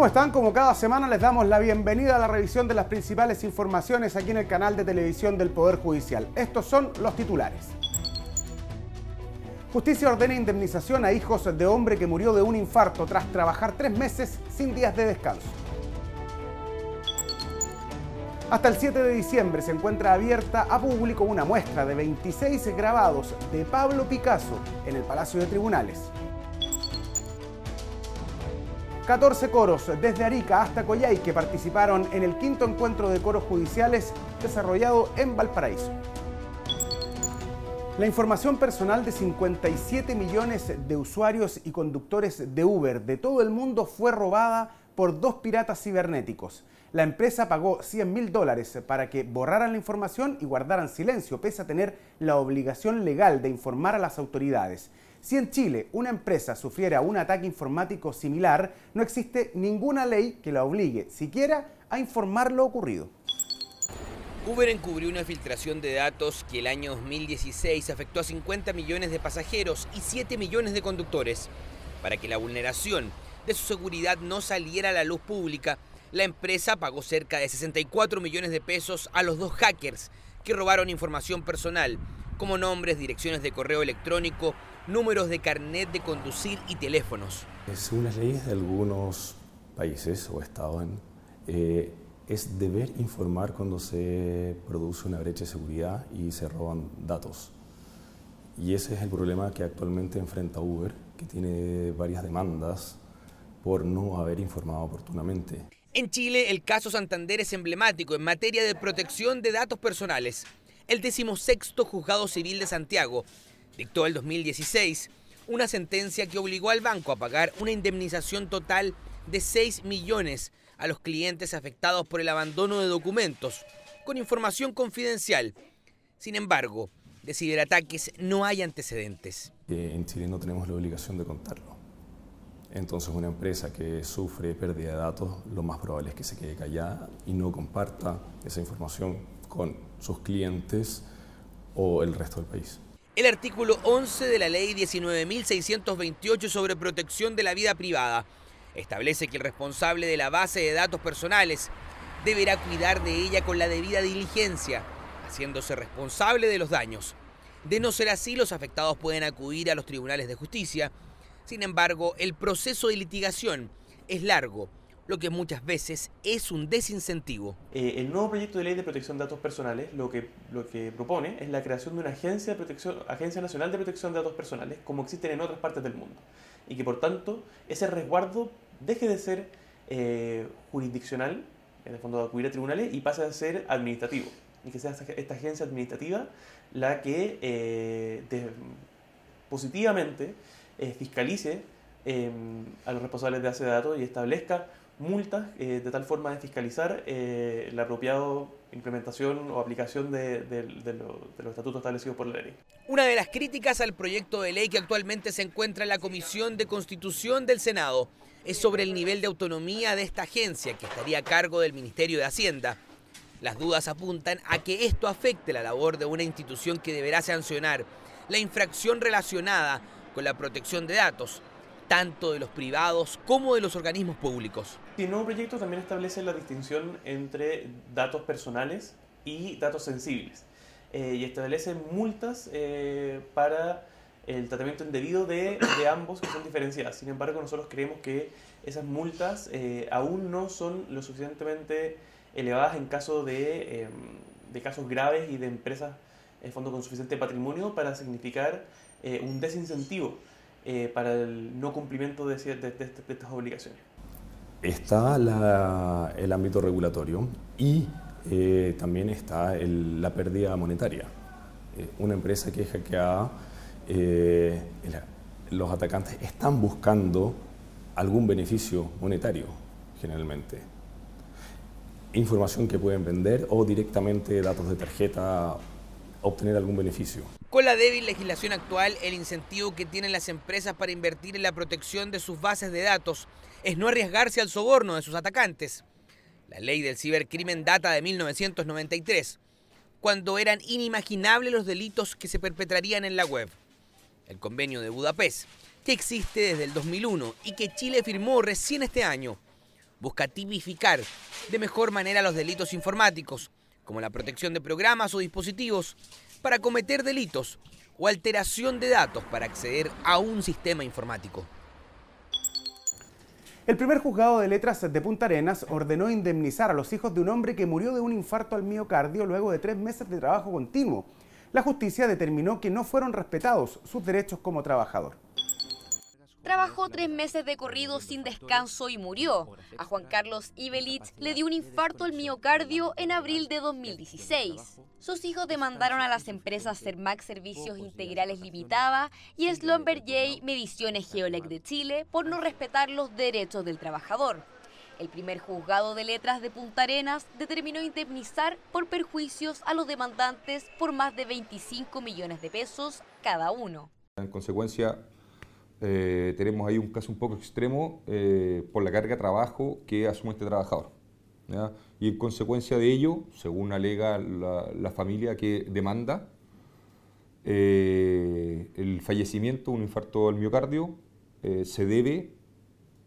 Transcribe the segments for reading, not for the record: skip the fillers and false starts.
¿Cómo están? Como cada semana les damos la bienvenida a la revisión de las principales informaciones aquí en el canal de televisión del Poder Judicial. Estos son los titulares. Justicia ordena indemnización a hijos de hombre que murió de un infarto tras trabajar 3 meses sin días de descanso. Hasta el 7 de diciembre se encuentra abierta a público una muestra de 26 grabados de Pablo Picasso en el Palacio de Tribunales. 14 coros desde Arica hasta Coyhaique participaron en el 5º encuentro de coros judiciales desarrollado en Valparaíso. La información personal de 57 millones de usuarios y conductores de Uber de todo el mundo fue robada por 2 piratas cibernéticos. La empresa pagó $100.000 para que borraran la información y guardaran silencio, pese a tener la obligación legal de informar a las autoridades. Si en Chile una empresa sufriera un ataque informático similar, no existe ninguna ley que la obligue siquiera a informar lo ocurrido. Uber encubrió una filtración de datos que el año 2016 afectó a 50 millones de pasajeros y 7 millones de conductores. Para que la vulneración de su seguridad no saliera a la luz pública, la empresa pagó cerca de 64 millones de pesos a los 2 hackers que robaron información personal, como nombres, direcciones de correo electrónico, números de carnet de conducir y teléfonos. Según las leyes de algunos países o estados, es deber informar cuando se produce una brecha de seguridad y se roban datos. Y ese es el problema que actualmente enfrenta Uber, que tiene varias demandas por no haber informado oportunamente. En Chile, el caso Santander es emblemático en materia de protección de datos personales. El 16º Juzgado Civil de Santiago dictó el 2016 una sentencia que obligó al banco a pagar una indemnización total de 6 millones a los clientes afectados por el abandono de documentos con información confidencial. Sin embargo, de ciberataques no hay antecedentes. En Chile no tenemos la obligación de contarlo. Entonces una empresa que sufre pérdida de datos, lo más probable es que se quede callada y no comparta esa información con sus clientes o el resto del país. El artículo 11 de la Ley 19.628 sobre protección de la vida privada establece que el responsable de la base de datos personales deberá cuidar de ella con la debida diligencia, haciéndose responsable de los daños. De no ser así, los afectados pueden acudir a los tribunales de justicia. Sin embargo, el proceso de litigación es largo, lo que muchas veces es un desincentivo. El nuevo proyecto de ley de protección de datos personales lo que propone es la creación de una Agencia Nacional de Protección de Datos Personales, como existen en otras partes del mundo, y que por tanto ese resguardo deje de ser jurisdiccional, en el fondo de acudir a tribunales, y pase a ser administrativo, y que sea esta agencia administrativa la que positivamente fiscalice a los responsables de base de datos y establezca multas de tal forma de fiscalizar la apropiada implementación o aplicación de los estatutos establecidos por la ley. Una de las críticas al proyecto de ley que actualmente se encuentra en la Comisión de Constitución del Senado es sobre el nivel de autonomía de esta agencia, que estaría a cargo del Ministerio de Hacienda. Las dudas apuntan a que esto afecte la labor de una institución que deberá sancionar la infracción relacionada con la protección de datos, tanto de los privados como de los organismos públicos. El nuevo proyecto también establece la distinción entre datos personales y datos sensibles y establece multas para el tratamiento indebido de ambos, que son diferenciadas. Sin embargo, nosotros creemos que esas multas aún no son lo suficientemente elevadas en caso de casos graves y de empresas en fondo con suficiente patrimonio para significar un desincentivo para el no cumplimiento de estas obligaciones. Está el ámbito regulatorio y también está la pérdida monetaria. Una empresa que es hackeada, los atacantes están buscando algún beneficio monetario, generalmente. Información que pueden vender o directamente datos de tarjeta, obtener algún beneficio. Con la débil legislación actual, el incentivo que tienen las empresas para invertir en la protección de sus bases de datos es no arriesgarse al soborno de sus atacantes. La ley del cibercrimen data de 1993, cuando eran inimaginables los delitos que se perpetrarían en la web. El Convenio de Budapest, que existe desde el 2001 y que Chile firmó recién este año, busca tipificar de mejor manera los delitos informáticos, como la protección de programas o dispositivos, para cometer delitos o alteración de datos para acceder a un sistema informático. El primer juzgado de letras de Punta Arenas ordenó indemnizar a los hijos de un hombre que murió de un infarto al miocardio luego de 3 meses de trabajo continuo. La justicia determinó que no fueron respetados sus derechos como trabajador. Trabajó 3 meses de corrido sin descanso y murió. A Juan Carlos Ibelich le dio un infarto al miocardio en abril de 2016. Sus hijos demandaron a las empresas Cermac Servicios Integrales Limitada y Schlumberger Mediciones Geolec de Chile por no respetar los derechos del trabajador. El primer juzgado de letras de Punta Arenas determinó indemnizar por perjuicios a los demandantes por más de 25 millones de pesos cada uno. En consecuencia, tenemos ahí un caso un poco extremo por la carga de trabajo que asume este trabajador, ¿ya? Y en consecuencia de ello, según alega la familia que demanda, el fallecimiento, un infarto al miocardio, se debe,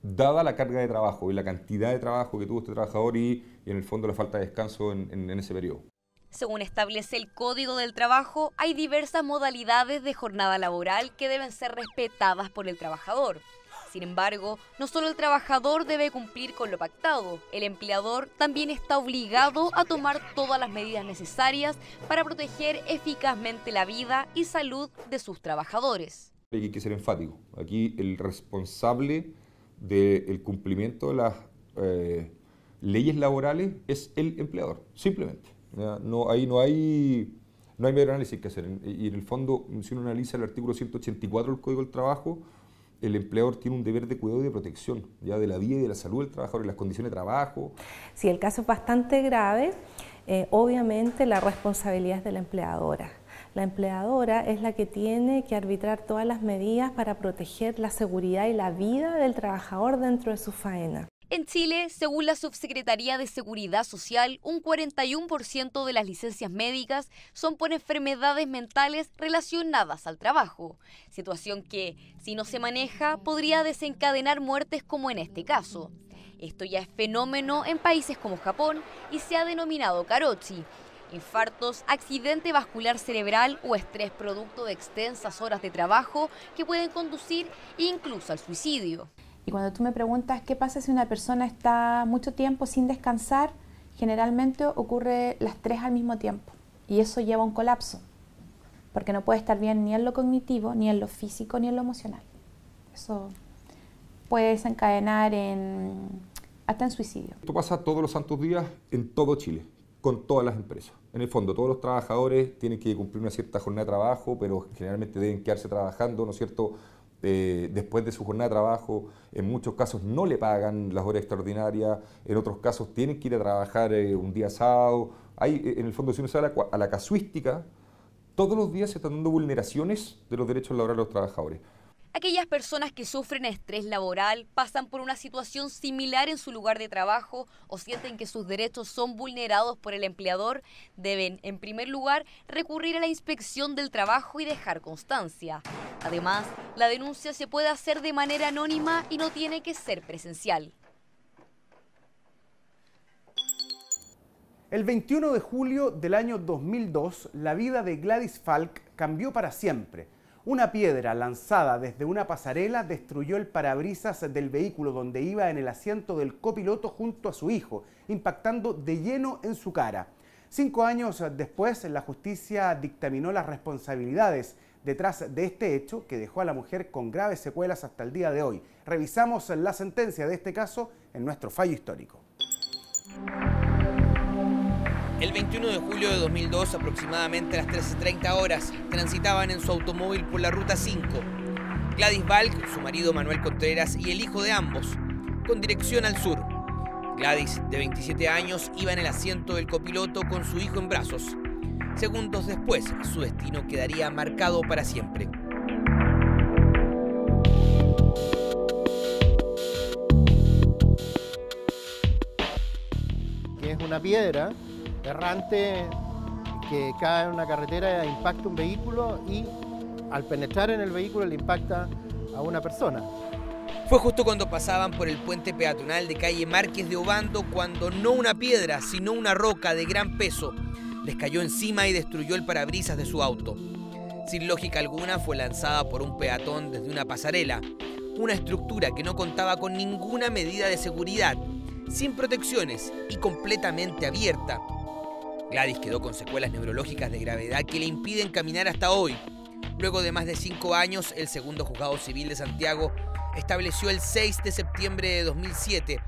dada la carga de trabajo y la cantidad de trabajo que tuvo este trabajador y en el fondo la falta de descanso en ese periodo. Según establece el Código del Trabajo, hay diversas modalidades de jornada laboral que deben ser respetadas por el trabajador. Sin embargo, no solo el trabajador debe cumplir con lo pactado, el empleador también está obligado a tomar todas las medidas necesarias para proteger eficazmente la vida y salud de sus trabajadores. Hay que ser enfático. Aquí el responsable del cumplimiento de las leyes laborales es el empleador, simplemente. No hay mayor análisis que hacer. Y en el fondo, si uno analiza el artículo 184 del Código del Trabajo, el empleador tiene un deber de cuidado y de protección, ya, de la vida y de la salud del trabajador y las condiciones de trabajo. Si el caso es bastante grave, obviamente la responsabilidad es de la empleadora. La empleadora es la que tiene que arbitrar todas las medidas para proteger la seguridad y la vida del trabajador dentro de su faena. En Chile, según la Subsecretaría de Seguridad Social, un 41% de las licencias médicas son por enfermedades mentales relacionadas al trabajo, situación que, si no se maneja, podría desencadenar muertes como en este caso. Esto ya es fenómeno en países como Japón y se ha denominado karoshi, infartos, accidente vascular cerebral o estrés producto de extensas horas de trabajo que pueden conducir incluso al suicidio. Y cuando tú me preguntas qué pasa si una persona está mucho tiempo sin descansar, generalmente ocurre las 3 al mismo tiempo. Y eso lleva a un colapso, porque no puede estar bien ni en lo cognitivo, ni en lo físico, ni en lo emocional. Eso puede desencadenar hasta en suicidio. Esto pasa todos los santos días en todo Chile, con todas las empresas. En el fondo, todos los trabajadores tienen que cumplir una cierta jornada de trabajo, pero generalmente deben quedarse trabajando, ¿no es cierto?, después de su jornada de trabajo. En muchos casos no le pagan las horas extraordinarias, en otros casos tienen que ir a trabajar un día sábado. Hay, en el fondo, si uno se va a la casuística, todos los días se están dando vulneraciones de los derechos laborales de los trabajadores. Aquellas personas que sufren estrés laboral, pasan por una situación similar en su lugar de trabajo o sienten que sus derechos son vulnerados por el empleador, deben, en primer lugar, recurrir a la inspección del trabajo y dejar constancia. Además, la denuncia se puede hacer de manera anónima y no tiene que ser presencial. El 21 de julio del año 2002, la vida de Gladys Falk cambió para siempre. Una piedra lanzada desde una pasarela destruyó el parabrisas del vehículo donde iba en el asiento del copiloto junto a su hijo, impactando de lleno en su cara. 5 años después, la justicia dictaminó las responsabilidades detrás de este hecho que dejó a la mujer con graves secuelas hasta el día de hoy. Revisamos la sentencia de este caso en nuestro fallo histórico. El 21 de julio de 2002, aproximadamente a las 13:30 horas, transitaban en su automóvil por la Ruta 5. Gladys Falk, su marido Manuel Contreras y el hijo de ambos, con dirección al sur. Gladys, de 27 años, iba en el asiento del copiloto con su hijo en brazos. Segundos después, su destino quedaría marcado para siempre. Que es una piedra errante que cae en una carretera e impacta un vehículo y al penetrar en el vehículo le impacta a una persona. Fue justo cuando pasaban por el puente peatonal de calle Márquez de Obando cuando no una piedra, sino una roca de gran peso les cayó encima y destruyó el parabrisas de su auto. Sin lógica alguna fue lanzada por un peatón desde una pasarela, una estructura que no contaba con ninguna medida de seguridad, sin protecciones y completamente abierta. Gladys quedó con secuelas neurológicas de gravedad que le impiden caminar hasta hoy. Luego de más de 5 años, el segundo juzgado civil de Santiago estableció el 6 de septiembre de 2007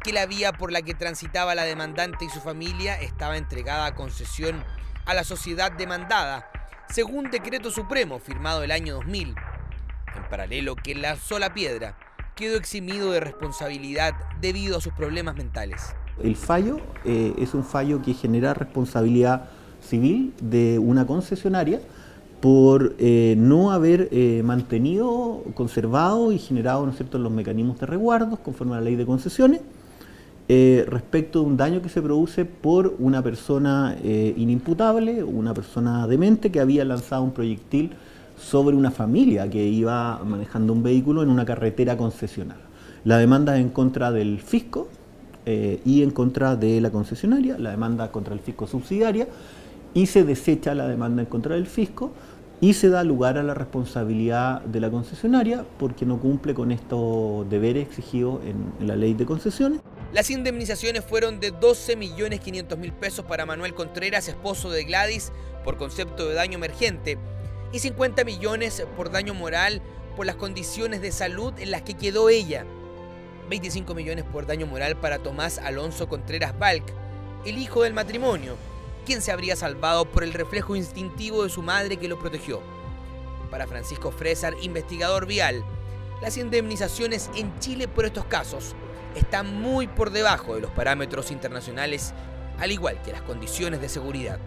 que la vía por la que transitaba la demandante y su familia estaba entregada a concesión a la sociedad demandada, según decreto supremo firmado el año 2000. En paralelo, quien lanzó la piedra quedó eximido de responsabilidad debido a sus problemas mentales. El fallo es un fallo que genera responsabilidad civil de una concesionaria por no haber mantenido, conservado y generado, ¿no es cierto?, los mecanismos de resguardos conforme a la ley de concesiones respecto de un daño que se produce por una persona inimputable, una persona demente que había lanzado un proyectil sobre una familia que iba manejando un vehículo en una carretera concesionada. La demanda es en contra del fisco y en contra de la concesionaria, la demanda contra el fisco subsidiaria, y se desecha la demanda en contra del fisco y se da lugar a la responsabilidad de la concesionaria porque no cumple con estos deberes exigidos en la ley de concesiones. Las indemnizaciones fueron de 12.500.000 pesos para Manuel Contreras, esposo de Gladys, por concepto de daño emergente, y 50 millones por daño moral por las condiciones de salud en las que quedó ella. 25 millones por daño moral para Tomás Alonso Contreras Balc, el hijo del matrimonio, quien se habría salvado por el reflejo instintivo de su madre que lo protegió. Para Francisco Fresar, investigador vial, las indemnizaciones en Chile por estos casos están muy por debajo de los parámetros internacionales, al igual que las condiciones de seguridad.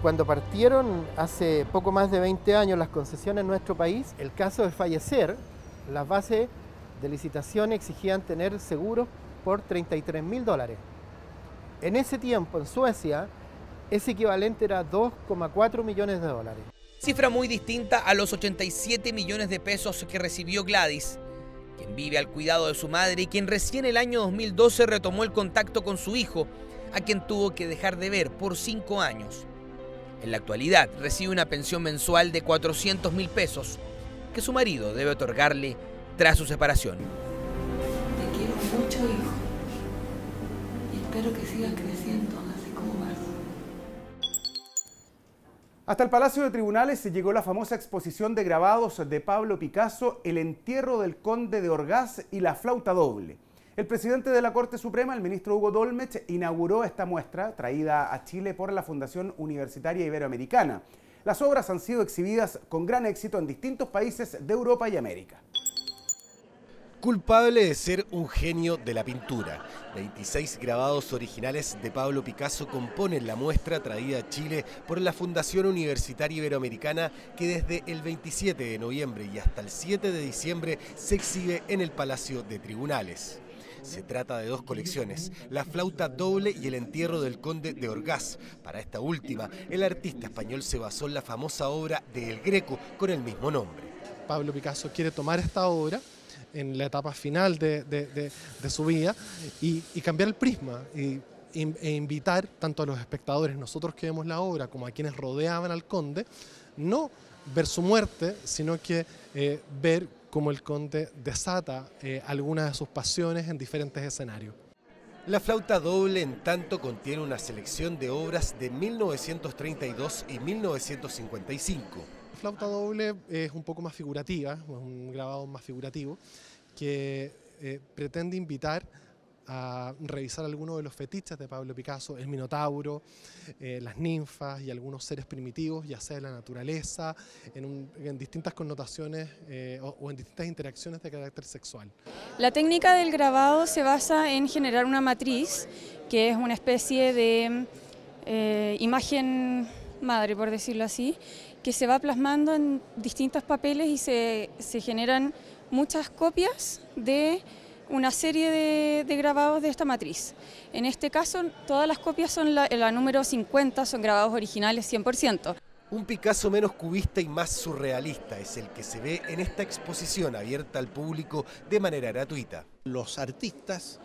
Cuando partieron hace poco más de 20 años las concesiones en nuestro país, el caso de fallecer, las bases de licitación exigían tener seguros por $33.000. En ese tiempo, en Suecia, ese equivalente era $2,4 millones. Cifra muy distinta a los 87 millones de pesos que recibió Gladys, quien vive al cuidado de su madre y quien recién el año 2012 retomó el contacto con su hijo, a quien tuvo que dejar de ver por 5 años. En la actualidad recibe una pensión mensual de 400.000 pesos que su marido debe otorgarle tras su separación. Te quiero mucho, hijo, y espero que sigas creciendo así como vas. Hasta el Palacio de Tribunales llegó la famosa exposición de grabados de Pablo Picasso, El entierro del conde de Orgaz y la flauta doble. El presidente de la Corte Suprema, el ministro Hugo Dolmetsch, inauguró esta muestra traída a Chile por la Fundación Universitaria Iberoamericana. Las obras han sido exhibidas con gran éxito en distintos países de Europa y América. Culpable de ser un genio de la pintura. 26 grabados originales de Pablo Picasso componen la muestra traída a Chile por la Fundación Universitaria Iberoamericana, que desde el 27 de noviembre y hasta el 7 de diciembre se exhibe en el Palacio de Tribunales. Se trata de 2 colecciones, la flauta doble y el entierro del conde de Orgaz. Para esta última, el artista español se basó en la famosa obra de El Greco con el mismo nombre. Pablo Picasso quiere tomar esta obra en la etapa final de su vida y cambiar el prisma e invitar tanto a los espectadores, nosotros que vemos la obra, como a quienes rodeaban al conde, no ver su muerte, sino que ver cómo el conde desata algunas de sus pasiones en diferentes escenarios. La flauta doble, en tanto, contiene una selección de obras de 1932 y 1955. La flauta doble es un poco más figurativa, es un grabado más figurativo, que pretende invitar a revisar algunos de los fetiches de Pablo Picasso, el minotauro, las ninfas y algunos seres primitivos, ya sea de la naturaleza, en distintas connotaciones o en distintas interacciones de carácter sexual. La técnica del grabado se basa en generar una matriz, que es una especie de imagen madre, por decirlo así, que se va plasmando en distintos papeles y se generan muchas copias de una serie de grabados de esta matriz. En este caso, todas las copias son la número 50, son grabados originales 100%. Un Picasso menos cubista y más surrealista es el que se ve en esta exposición abierta al público de manera gratuita. Los artistas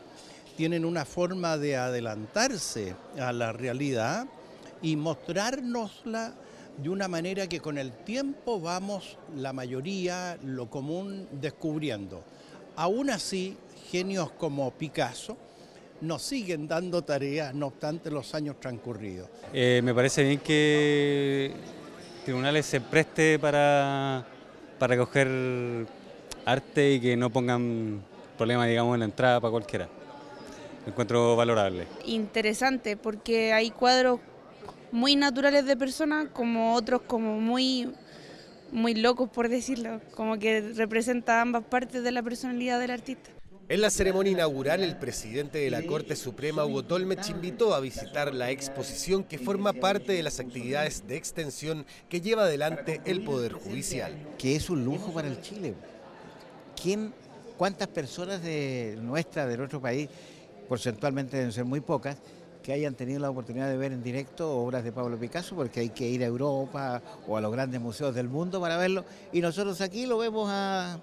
tienen una forma de adelantarse a la realidad y mostrárnosla de una manera que con el tiempo vamos, la mayoría, lo común, descubriendo. Aún así, genios como Picasso nos siguen dando tareas, no obstante los años transcurridos. Me parece bien que tribunales se preste para recoger arte y que no pongan problemas, digamos, en la entrada para cualquiera. Lo encuentro valorable. Interesante, porque hay cuadros muy naturales de personas, como otros como muy locos, por decirlo, como que representa ambas partes de la personalidad del artista. En la ceremonia inaugural, el presidente de la Corte Suprema, Hugo Tolmech, invitó a visitar la exposición que forma parte de las actividades de extensión que lleva adelante el Poder Judicial. Que es un lujo para el Chile. ¿Cuántas personas de nuestro país, porcentualmente deben ser muy pocas, que hayan tenido la oportunidad de ver en directo obras de Pablo Picasso, porque hay que ir a Europa o a los grandes museos del mundo para verlo, y nosotros aquí lo vemos a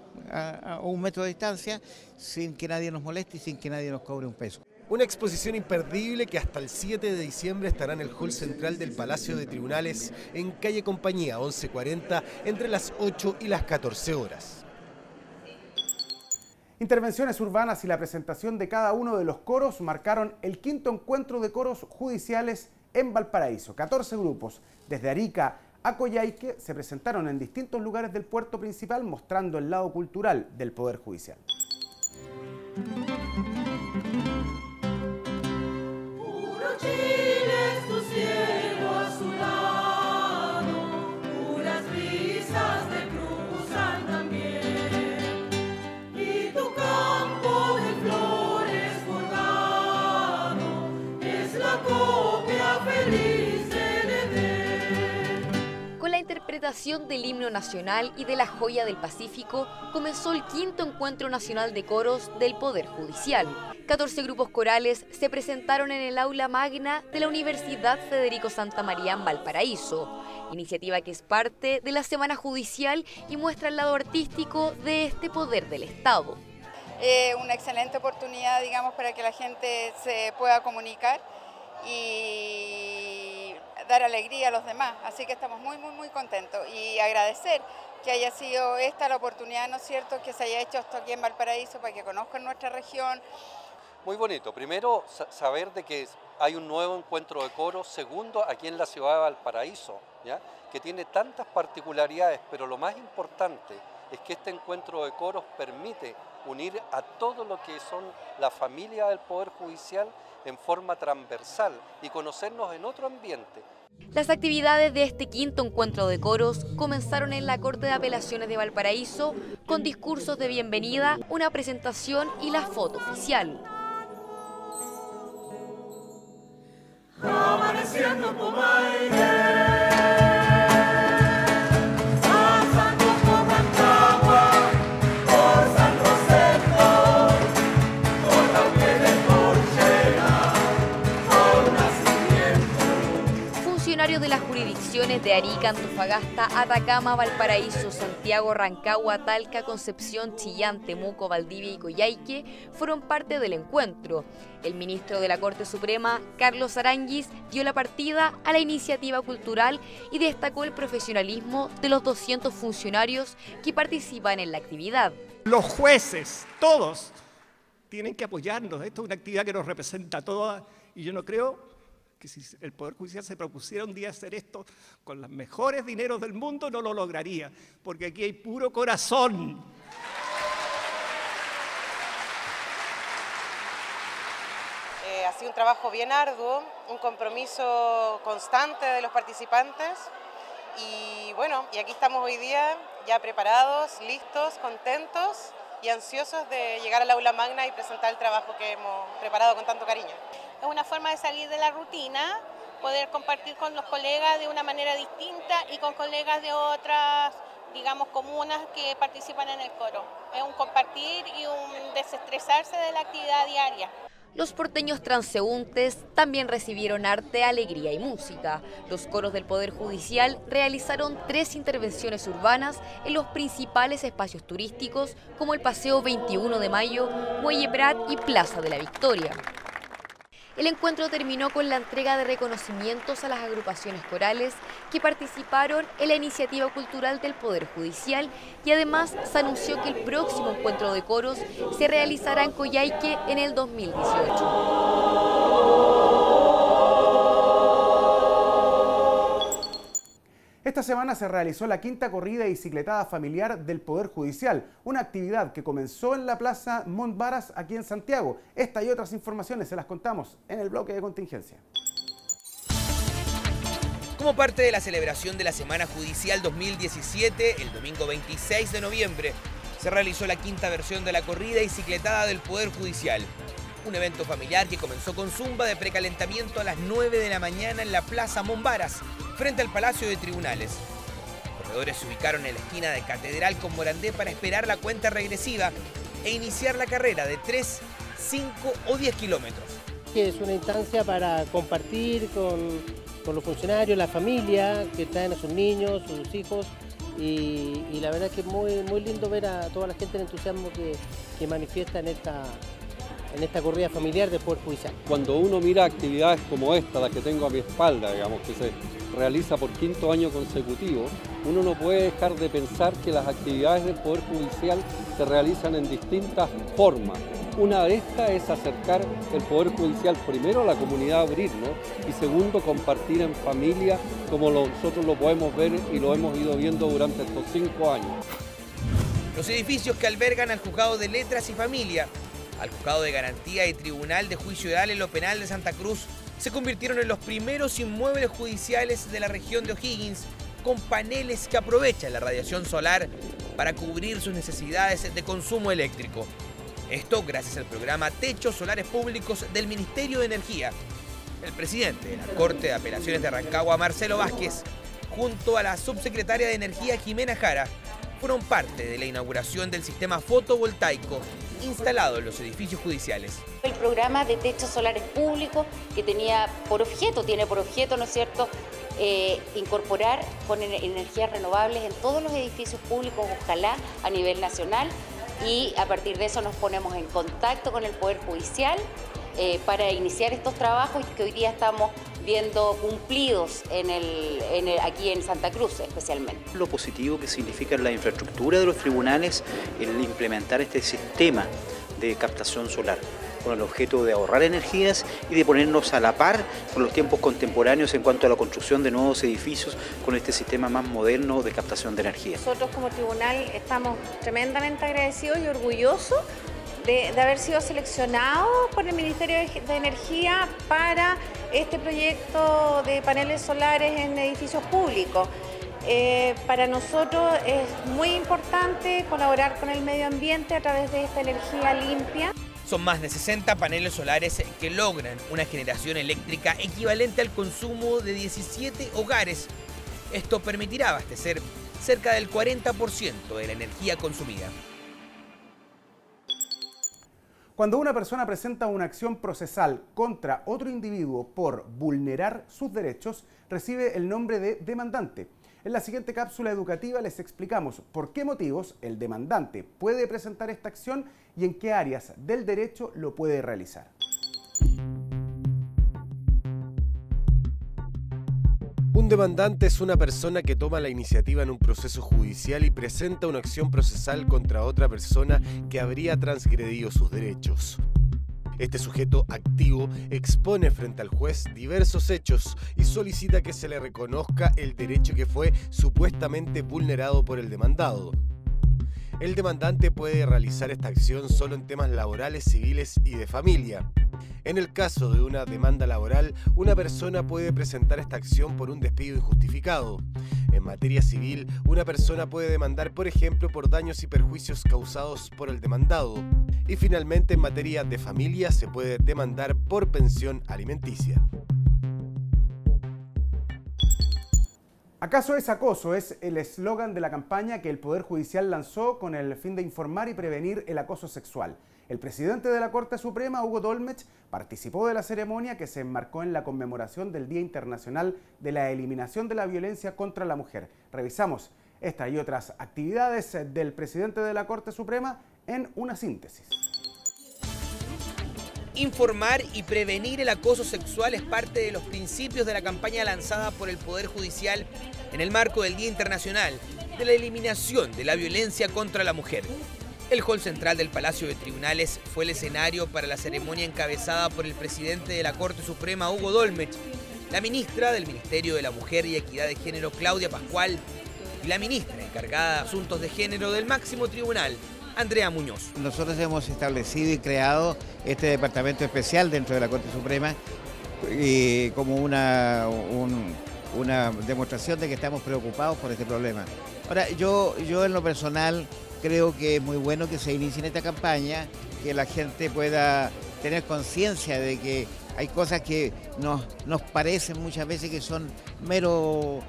1 metro de distancia, sin que nadie nos moleste y sin que nadie nos cobre un peso. Una exposición imperdible que hasta el 7 de diciembre estará en el hall central del Palacio de Tribunales, en calle Compañía 1140, entre las 8 y las 14 horas. Intervenciones urbanas y la presentación de cada uno de los coros marcaron el 5º encuentro de coros judiciales en Valparaíso. 14 grupos, desde Arica a Coyhaique, se presentaron en distintos lugares del puerto principal, mostrando el lado cultural del Poder Judicial. Puro Chile es tu cielo azulado, puras brisas te cruzan también. Con la interpretación del himno nacional y de la joya del Pacífico, comenzó el 5º Encuentro Nacional de Coros del Poder Judicial. 14 grupos corales se presentaron en el aula magna de la Universidad Federico Santa María en Valparaíso, iniciativa que es parte de la Semana Judicial y muestra el lado artístico de este poder del Estado. Una excelente oportunidad, digamos, para que la gente se pueda comunicar y dar alegría a los demás, así que estamos muy contentos y agradecer que haya sido esta la oportunidad, ¿no es cierto?, que se haya hecho esto aquí en Valparaíso para que conozcan nuestra región. Muy bonito, primero saber de que hay un nuevo encuentro de coros, segundo aquí en la ciudad de Valparaíso, ¿ya?, que tiene tantas particularidades, pero lo más importante es que este encuentro de coros permite unir a todo lo que son la familia del Poder Judicial en forma transversal y conocernos en otro ambiente. Las actividades de este 5º encuentro de coros comenzaron en la Corte de Apelaciones de Valparaíso con discursos de bienvenida, una presentación y la foto oficial. Amaneciendo Pomaire. Funcionarios de las jurisdicciones de Arica, Antofagasta, Atacama, Valparaíso, Santiago, Rancagua, Talca, Concepción, Chillán, Temuco, Valdivia y Coyhaique fueron parte del encuentro. El ministro de la Corte Suprema, Carlos Aranguis, dio la partida a la iniciativa cultural y destacó el profesionalismo de los 200 funcionarios que participan en la actividad. Los jueces, todos, tienen que apoyarnos. Esto es una actividad que nos representa a todos y yo no creo que si el Poder Judicial se propusiera un día hacer esto con los mejores dineros del mundo, no lo lograría, porque aquí hay puro corazón. Ha sido un trabajo bien arduo, un compromiso constante de los participantes y bueno, y aquí estamos hoy día ya preparados, listos, contentos y ansiosos de llegar al aula magna y presentar el trabajo que hemos preparado con tanto cariño. Es una forma de salir de la rutina, poder compartir con los colegas de una manera distinta y con colegas de otras, digamos, comunas que participan en el coro. Es un compartir y un desestresarse de la actividad diaria. Los porteños transeúntes también recibieron arte, alegría y música. Los coros del Poder Judicial realizaron 3 intervenciones urbanas en los principales espacios turísticos como el Paseo 21 de Mayo, Muelle Prat y Plaza de la Victoria. El encuentro terminó con la entrega de reconocimientos a las agrupaciones corales que participaron en la iniciativa cultural del Poder Judicial y además se anunció que el próximo encuentro de coros se realizará en Coyhaique en el 2018. Esta semana se realizó la 5ª corrida y bicicletada familiar del Poder Judicial, una actividad que comenzó en la Plaza Montbaras aquí en Santiago. Esta y otras informaciones se las contamos en el bloque de contingencia. Como parte de la celebración de la Semana Judicial 2017, el domingo 26 de noviembre, se realizó la 5ª versión de la corrida y bicicletada del Poder Judicial. Un evento familiar que comenzó con zumba de precalentamiento a las 9 de la mañana en la Plaza Montbaras, frente al Palacio de Tribunales. Los corredores se ubicaron en la esquina de Catedral con Morandé para esperar la cuenta regresiva e iniciar la carrera de 3, 5 o 10 kilómetros. Es una instancia para compartir con los funcionarios, la familia, que traen a sus niños, sus hijos, y la verdad es que es muy lindo ver a toda la gente el entusiasmo que manifiesta en esta corrida familiar del Poder Judicial. Cuando uno mira actividades como esta, la que tengo a mi espalda, digamos, que se realiza por 5º año consecutivo, uno no puede dejar de pensar que las actividades del Poder Judicial se realizan en distintas formas. Una de estas es acercar el Poder Judicial primero a la comunidad, abrirnos, y segundo, compartir en familia, como nosotros lo podemos ver y lo hemos ido viendo durante estos 5 años. Los edificios que albergan al Juzgado de Letras y Familia, al Juzgado de Garantía y Tribunal de Juicio Oral en lo Penal de Santa Cruz se convirtieron en los primeros inmuebles judiciales de la región de O'Higgins con paneles que aprovechan la radiación solar para cubrir sus necesidades de consumo eléctrico. Esto gracias al programa Techos Solares Públicos del Ministerio de Energía. El presidente de la Corte de Apelaciones de Rancagua, Marcelo Vázquez, junto a la subsecretaria de Energía, Jimena Jara, fueron parte de la inauguración del sistema fotovoltaico instalado en los edificios judiciales. El programa de techos solares públicos que tiene por objeto, ¿no es cierto?, incorporar con energías renovables en todos los edificios públicos, ojalá a nivel nacional, y a partir de eso nos ponemos en contacto con el Poder Judicial para iniciar estos trabajos que hoy día estamos viendo cumplidos aquí en Santa Cruz especialmente. Lo positivo que significa la infraestructura de los tribunales el implementar este sistema de captación solar con el objeto de ahorrar energías y de ponernos a la par con los tiempos contemporáneos en cuanto a la construcción de nuevos edificios con este sistema más moderno de captación de energía. Nosotros como tribunal estamos tremendamente agradecidos y orgullosos de haber sido seleccionados por el Ministerio de Energía para este proyecto de paneles solares en edificios públicos. Para nosotros es muy importante colaborar con el medio ambiente a través de esta energía limpia. Son más de 60 paneles solares que logran una generación eléctrica equivalente al consumo de 17 hogares. Esto permitirá abastecer cerca del 40% de la energía consumida. Cuando una persona presenta una acción procesal contra otro individuo por vulnerar sus derechos, recibe el nombre de demandante. En la siguiente cápsula educativa les explicamos por qué motivos el demandante puede presentar esta acción y en qué áreas del derecho lo puede realizar. Un demandante es una persona que toma la iniciativa en un proceso judicial y presenta una acción procesal contra otra persona que habría transgredido sus derechos. Este sujeto activo expone frente al juez diversos hechos y solicita que se le reconozca el derecho que fue supuestamente vulnerado por el demandado. El demandante puede realizar esta acción solo en temas laborales, civiles y de familia. En el caso de una demanda laboral, una persona puede presentar esta acción por un despido injustificado. En materia civil, una persona puede demandar, por ejemplo, por daños y perjuicios causados por el demandado. Y finalmente, en materia de familia, se puede demandar por pensión alimenticia. ¿Acaso es acoso? Es el eslogan de la campaña que el Poder Judicial lanzó con el fin de informar y prevenir el acoso sexual. El presidente de la Corte Suprema, Hugo Dolmetsch, participó de la ceremonia que se enmarcó en la conmemoración del Día Internacional de la Eliminación de la Violencia contra la Mujer. Revisamos esta y otras actividades del presidente de la Corte Suprema en una síntesis. Informar y prevenir el acoso sexual es parte de los principios de la campaña lanzada por el Poder Judicial en el marco del Día Internacional de la Eliminación de la Violencia contra la Mujer. El hall central del Palacio de Tribunales fue el escenario para la ceremonia encabezada por el presidente de la Corte Suprema, Hugo Dolmetsch, la ministra del Ministerio de la Mujer y Equidad de Género, Claudia Pascual, y la ministra encargada de Asuntos de Género del Máximo Tribunal, Andrea Muñoz. Nosotros hemos establecido y creado este departamento especial dentro de la Corte Suprema como una demostración de que estamos preocupados por este problema. Ahora, yo en lo personal creo que es muy bueno que se inicie esta campaña, que la gente pueda tener conciencia de que hay cosas que nos parecen muchas veces que son meros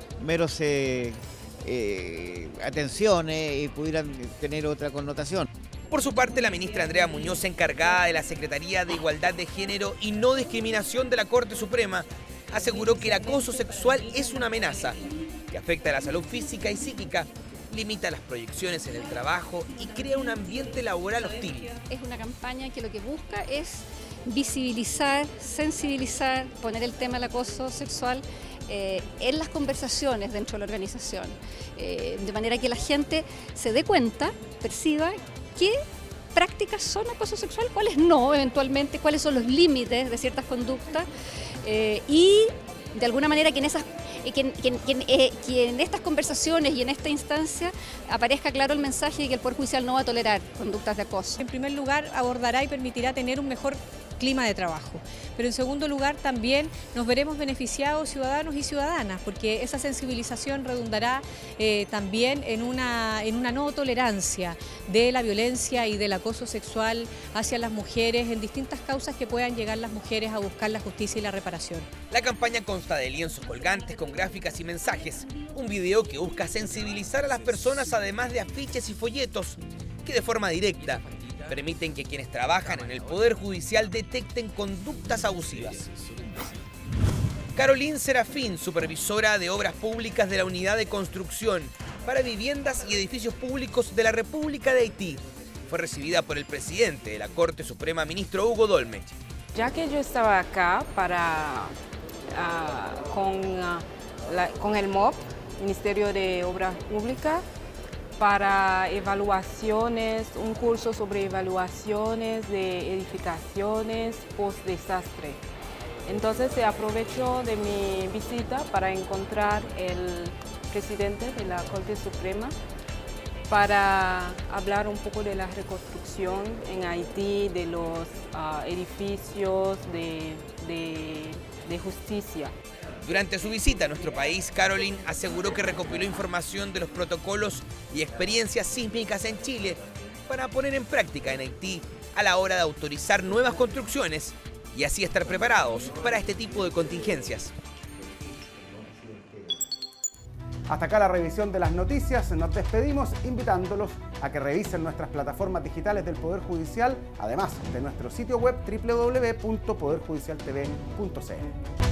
atenciones y pudieran tener otra connotación. Por su parte, la ministra Andrea Muñoz, encargada de la Secretaría de Igualdad de Género y No Discriminación de la Corte Suprema, aseguró que el acoso sexual es una amenaza que afecta a la salud física y psíquica, limita las proyecciones en el trabajo y crea un ambiente laboral hostil. Es una campaña que lo que busca es visibilizar, sensibilizar, poner el tema del acoso sexual en las conversaciones dentro de la organización, de manera que la gente se dé cuenta, perciba qué prácticas son acoso sexual, cuáles no, eventualmente, cuáles son los límites de ciertas conductas y de alguna manera que en estas conversaciones y en esta instancia aparezca claro el mensaje de que el Poder Judicial no va a tolerar conductas de acoso. En primer lugar, abordará y permitirá tener un mejor clima de trabajo, pero en segundo lugar también nos veremos beneficiados ciudadanos y ciudadanas, porque esa sensibilización redundará también en una no tolerancia de la violencia y del acoso sexual hacia las mujeres en distintas causas que puedan llegar las mujeres a buscar la justicia y la reparación. La campaña consta de lienzos colgantes con gráficas y mensajes, un video que busca sensibilizar a las personas además de afiches y folletos que de forma directa permiten que quienes trabajan en el Poder Judicial detecten conductas abusivas. Caroline Serafín, supervisora de Obras Públicas de la Unidad de Construcción para Viviendas y Edificios Públicos de la República de Haití, fue recibida por el presidente de la Corte Suprema, ministro Hugo Dolmetsch. Ya que yo estaba acá con el MOP, Ministerio de Obras Públicas, para evaluaciones, un curso sobre evaluaciones de edificaciones post-desastre. Entonces se aprovechó de mi visita para encontrar el presidente de la Corte Suprema para hablar un poco de la reconstrucción en Haití, de los edificios de justicia. Durante su visita a nuestro país, Caroline aseguró que recopiló información de los protocolos y experiencias sísmicas en Chile para poner en práctica en Haití a la hora de autorizar nuevas construcciones y así estar preparados para este tipo de contingencias. Hasta acá la revisión de las noticias. Nos despedimos invitándolos a que revisen nuestras plataformas digitales del Poder Judicial, además de nuestro sitio web www.poderjudicialtv.cl.